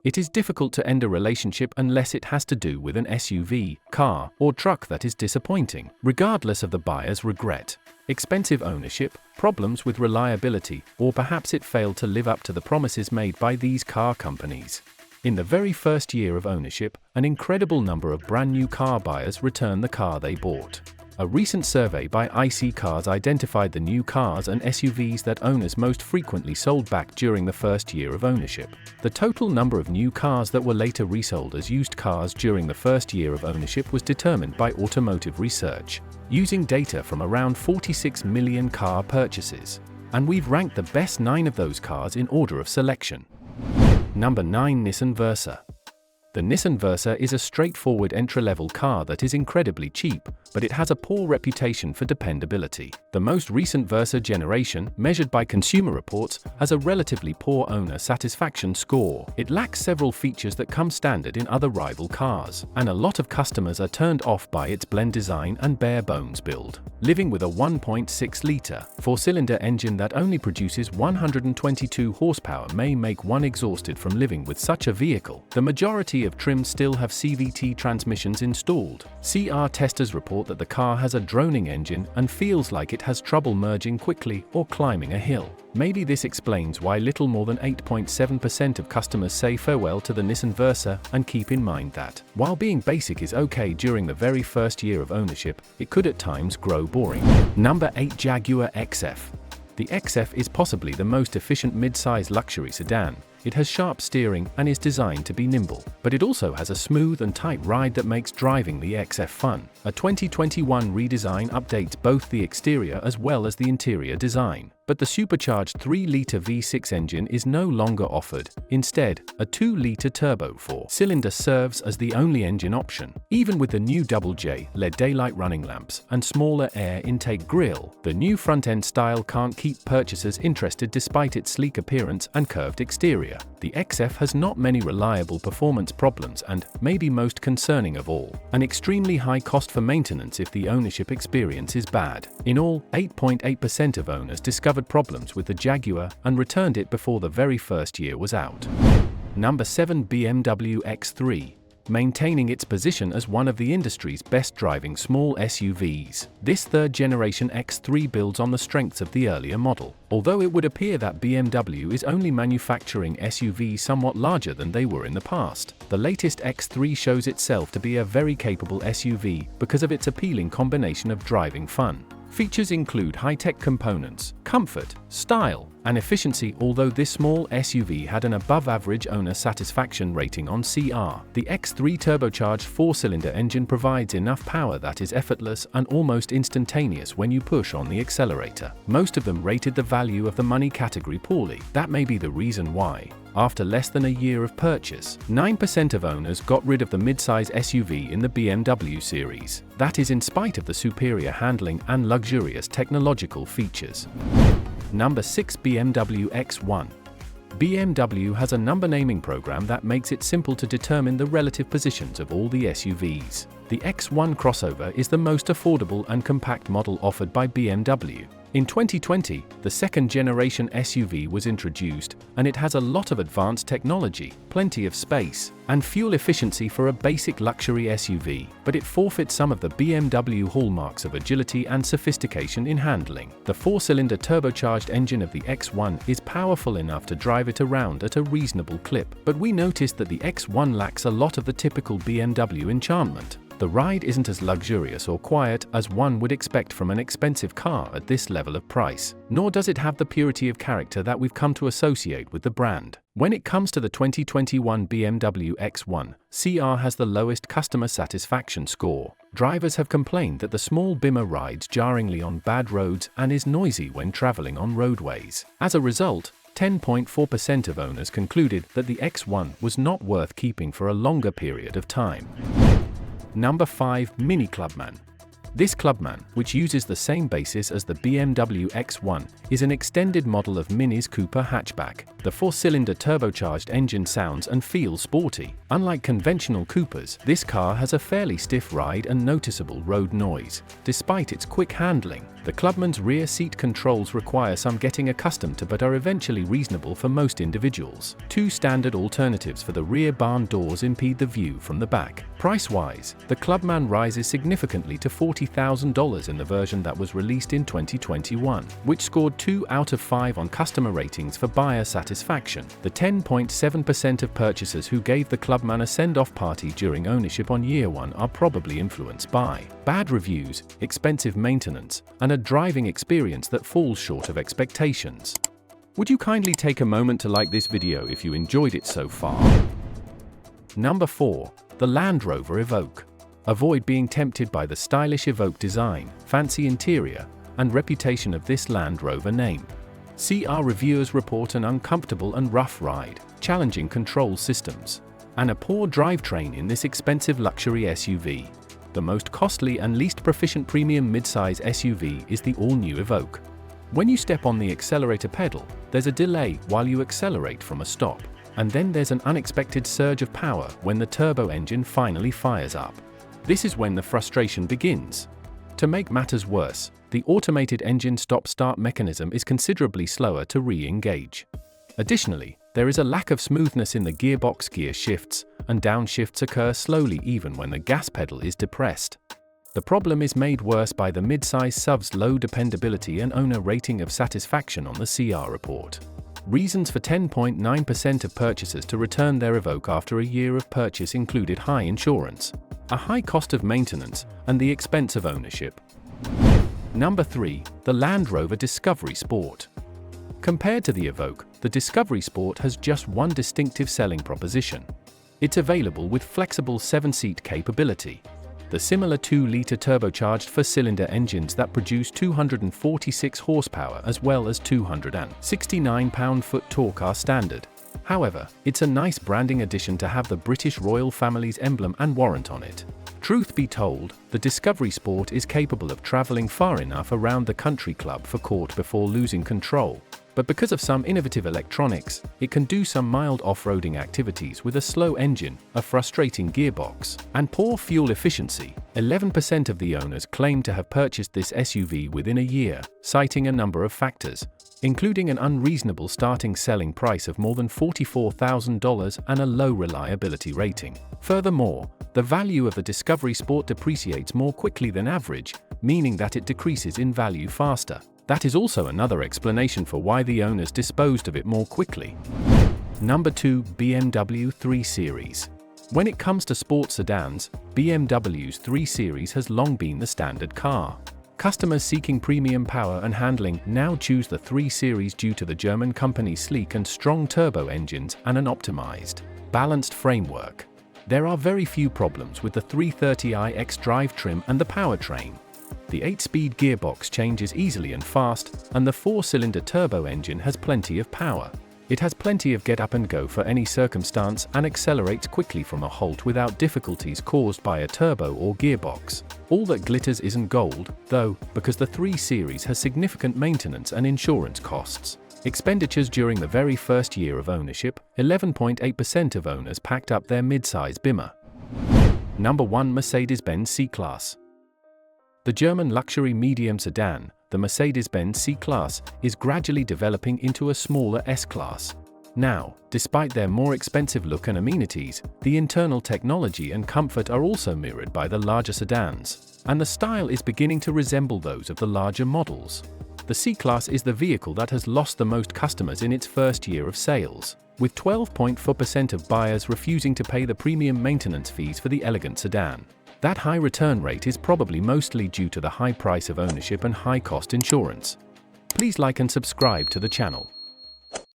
It is difficult to end a relationship unless it has to do with an SUV, car, or truck that is disappointing, regardless of the buyer's regret. Expensive ownership, problems with reliability, or perhaps it failed to live up to the promises made by these car companies. In the very first year of ownership, an incredible number of brand new car buyers return the car they bought. A recent survey by ISEE Cars identified the new cars and SUVs that owners most frequently sold back during the first year of ownership. The total number of new cars that were later resold as used cars during the first year of ownership was determined by Automotive Research, using data from around 46 million car purchases. And we've ranked the best 9 of those cars in order of selection. Number 9. Nissan Versa. The Nissan Versa is a straightforward entry-level car that is incredibly cheap, but it has a poor reputation for dependability. The most recent Versa generation, measured by Consumer Reports, has a relatively poor owner satisfaction score. It lacks several features that come standard in other rival cars, and a lot of customers are turned off by its blend design and bare-bones build. Living with a 1.6-liter, 4-cylinder engine that only produces 122 horsepower may make one exhausted from living with such a vehicle. The majority of trims still have CVT transmissions installed. CR testers report that the car has a droning engine and feels like it has trouble merging quickly or climbing a hill. Maybe this explains why little more than 8.7% of customers say farewell to the Nissan Versa, and keep in mind that, while being basic is okay during the very first year of ownership, it could at times grow boring. Number 8. Jaguar XF. The XF is possibly the most efficient mid-size luxury sedan. It has sharp steering and is designed to be nimble, but it also has a smooth and tight ride that makes driving the XF fun. A 2021 redesign updates both the exterior as well as the interior design, but the supercharged 3-liter V6 engine is no longer offered. Instead, a 2-liter turbo 4-cylinder serves as the only engine option. Even with the new J LED daylight running lamps and smaller air intake grille, the new front-end style can't keep purchasers interested despite its sleek appearance and curved exterior. The XF has not many reliable performance problems and, maybe most concerning of all, an extremely high cost for maintenance if the ownership experience is bad. In all, 8.8% of owners discovered problems with the Jaguar and returned it before the very first year was out. Number 7. BMW X3. Maintaining its position as one of the industry's best driving small SUVs. This third-generation X3 builds on the strengths of the earlier model. Although it would appear that BMW is only manufacturing SUVs somewhat larger than they were in the past, the latest X3 shows itself to be a very capable SUV because of its appealing combination of driving fun. Features include high-tech components, comfort, style, and efficiency. Although this small SUV had an above-average owner satisfaction rating on CR, the X3 turbocharged 4-cylinder engine provides enough power that is effortless and almost instantaneous when you push on the accelerator. Most of them rated the value of the money category poorly. That may be the reason why, after less than a year of purchase, 9% of owners got rid of the midsize SUV in the BMW series. That is in spite of the superior handling and luxurious technological features. Number 6. BMW X1. BMW has a number naming program that makes it simple to determine the relative positions of all the SUVs. The X1 crossover is the most affordable and compact model offered by BMW. In 2020, the second-generation SUV was introduced, and it has a lot of advanced technology, plenty of space, and fuel efficiency for a basic luxury SUV, but it forfeits some of the BMW hallmarks of agility and sophistication in handling. The 4-cylinder turbocharged engine of the X1 is powerful enough to drive it around at a reasonable clip, but we noticed that the X1 lacks a lot of the typical BMW enchantment. The ride isn't as luxurious or quiet as one would expect from an expensive car at this level of price, nor does it have the purity of character that we've come to associate with the brand. When it comes to the 2021 BMW X1, CR has the lowest customer satisfaction score. Drivers have complained that the small Bimmer rides jarringly on bad roads and is noisy when traveling on roadways. As a result, 10.4% of owners concluded that the X1 was not worth keeping for a longer period of time. Number 5. Mini Clubman. This Clubman, which uses the same basis as the BMW X1, is an extended model of Mini's Cooper hatchback. The 4-cylinder turbocharged engine sounds and feels sporty. Unlike conventional Coopers, this car has a fairly stiff ride and noticeable road noise. Despite its quick handling, the Clubman's rear seat controls require some getting accustomed to but are eventually reasonable for most individuals. Two standard alternatives for the rear barn doors impede the view from the back. Price-wise, the Clubman rises significantly to $40,000 in the version that was released in 2021, which scored 2 out of 5 on customer ratings for buyer satisfaction. The 10.7% of purchasers who gave the Clubman a send-off party during ownership on year 1 are probably influenced by bad reviews, expensive maintenance, and a driving experience that falls short of expectations. Would you kindly take a moment to like this video if you enjoyed it so far? Number 4. The Land Rover Evoke. Avoid being tempted by the stylish Evoke design, fancy interior, and reputation of this Land Rover name. CR reviewers report an uncomfortable and rough ride, challenging control systems, and a poor drivetrain in this expensive luxury SUV. The most costly and least proficient premium midsize SUV is the all-new Evoke. When you step on the accelerator pedal, there's a delay while you accelerate from a stop, and then there's an unexpected surge of power when the turbo engine finally fires up. This is when the frustration begins. To make matters worse, the automated engine stop-start mechanism is considerably slower to re-engage. Additionally, there is a lack of smoothness in the gearbox. Gear shifts and downshifts occur slowly even when the gas pedal is depressed. The problem is made worse by the midsize SUV's low dependability and owner rating of satisfaction on the CR report. Reasons for 10.9% of purchasers to return their Evoke after a year of purchase included high insurance, a high cost of maintenance, and the expense of ownership. Number 3. The Land Rover Discovery Sport. Compared to the Evoke, the Discovery Sport has just one distinctive selling proposition. It's available with flexible 7-seat capability. The similar 2-liter turbocharged 4-cylinder engines that produce 246 horsepower as well as 269 pound-foot torque are standard. However, it's a nice branding addition to have the British royal family's emblem and warrant on it. Truth be told, the Discovery Sport is capable of traveling far enough around the country club for court before losing control. But because of some innovative electronics, it can do some mild off-roading activities with a slow engine, a frustrating gearbox, and poor fuel efficiency. 11% of the owners claim to have purchased this SUV within a year, citing a number of factors, including an unreasonable starting selling price of more than $44,000 and a low reliability rating. Furthermore, the value of the Discovery Sport depreciates more quickly than average, meaning that it decreases in value faster. That is also another explanation for why the owners disposed of it more quickly. Number 2. BMW 3 Series. When it comes to sports sedans, BMW's 3 Series has long been the standard car. Customers seeking premium power and handling now choose the 3 Series due to the German company's sleek and strong turbo engines and an optimized, balanced framework. There are very few problems with the 330iX drivetrain and the powertrain. The 8-speed gearbox changes easily and fast, and the 4-cylinder turbo engine has plenty of power. It has plenty of get up and go for any circumstance and accelerates quickly from a halt without difficulties caused by a turbo or gearbox. All that glitters isn't gold, though, because the 3 Series has significant maintenance and insurance costs. Expenditures during the very first year of ownership, 11.8% of owners packed up their mid-size Beamer. Number 1. Mercedes-Benz C-Class. The German luxury medium sedan, the Mercedes-Benz C-Class, is gradually developing into a smaller S-Class. Now, despite their more expensive look and amenities, the internal technology and comfort are also mirrored by the larger sedans, and the style is beginning to resemble those of the larger models. The C-Class is the vehicle that has lost the most customers in its first year of sales, with 12.4% of buyers refusing to pay the premium maintenance fees for the elegant sedan. That high return rate is probably mostly due to the high price of ownership and high cost insurance. Please like and subscribe to the channel.